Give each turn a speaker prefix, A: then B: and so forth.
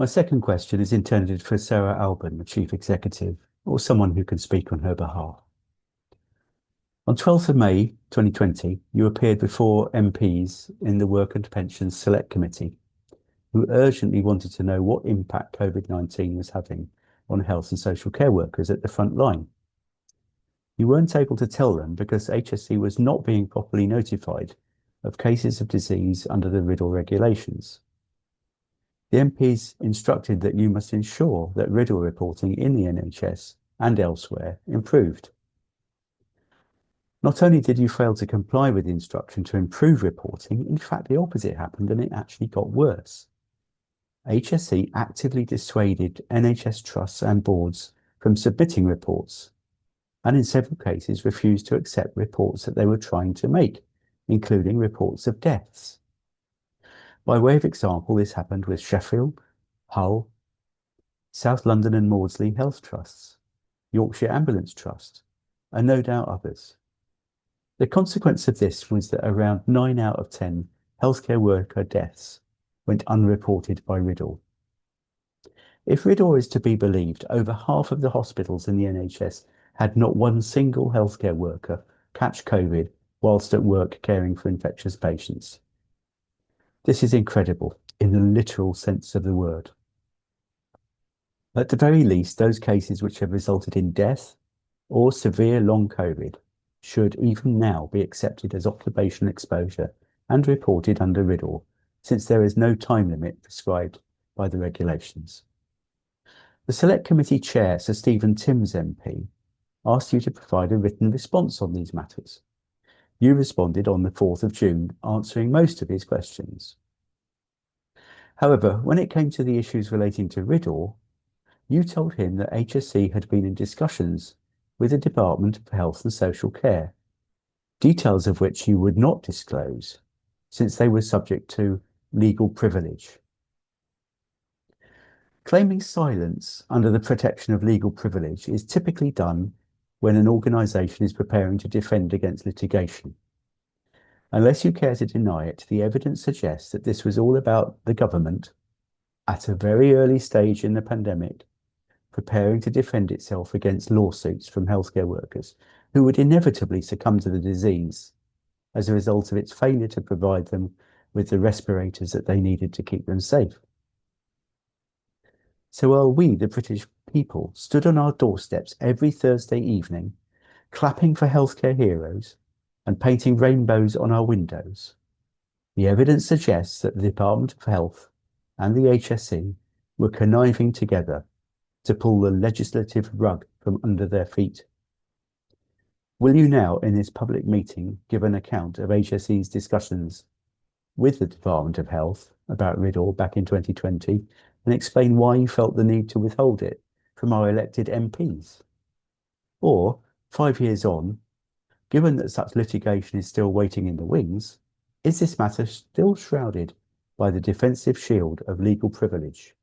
A: My second question is intended for Sarah Alban, the Chief Executive, or someone who can speak on her behalf. On 12th of May 2020, you appeared before MPs in the Work and Pensions Select Committee, who urgently wanted to know what impact COVID-19 was having on health and social care workers at the front line. You weren't able to tell them because HSE was not being properly notified of cases of disease under the RIDDLE regulations. The MPs instructed that you must ensure that RIDDLE reporting in the NHS and elsewhere improved. Not only did you fail to comply with the instruction to improve reporting, in fact, the opposite happened and it actually got worse. HSE actively dissuaded NHS trusts and boards from submitting reports, and in several cases refused to accept reports that they were trying to make, including reports of deaths. By way of example, this happened with Sheffield, Hull, South London and Maudsley Health Trusts, Yorkshire Ambulance Trust, and no doubt others. The consequence of this was that around 9 out of 10 healthcare worker deaths went unreported by RIDDLE. If RIDDLE is to be believed, over half of the hospitals in the NHS had not one single healthcare worker catch COVID whilst at work caring for infectious patients. This is incredible in the literal sense of the word. At the very least, those cases which have resulted in death or severe long COVID should even now be accepted as occupational exposure and reported under RIDDLE, since there is no time limit prescribed by the regulations. The Select Committee Chair, Sir Stephen Timms MP, asked you to provide a written response on these matters. You responded on the 4th of June, answering most of his questions. However, when it came to the issues relating to RIDDLE, you told him that HSE had been in discussions with the Department of Health and Social Care, details of which you would not disclose, since they were subject to legal privilege. Claiming silence under the protection of legal privilege is typically done when an organisation is preparing to defend against litigation. Unless you care to deny it, the evidence suggests that this was all about the government, at a very early stage in the pandemic, preparing to defend itself against lawsuits from healthcare workers who would inevitably succumb to the disease as a result of its failure to provide them with the respirators that they needed to keep them safe. So while we, the British people, stood on our doorsteps every Thursday evening, clapping for healthcare heroes and painting rainbows on our windows, the evidence suggests that the Department of Health and the HSE were conniving together to pull the legislative rug from under their feet. Will you now, in this public meeting, give an account of HSE's discussions with the Department of Health about RIDDLE back in 2020 and explain why you felt the need to withhold it from our elected MPs? Or, 5 years on, given that such litigation is still waiting in the wings, is this matter still shrouded by the defensive shield of legal privilege?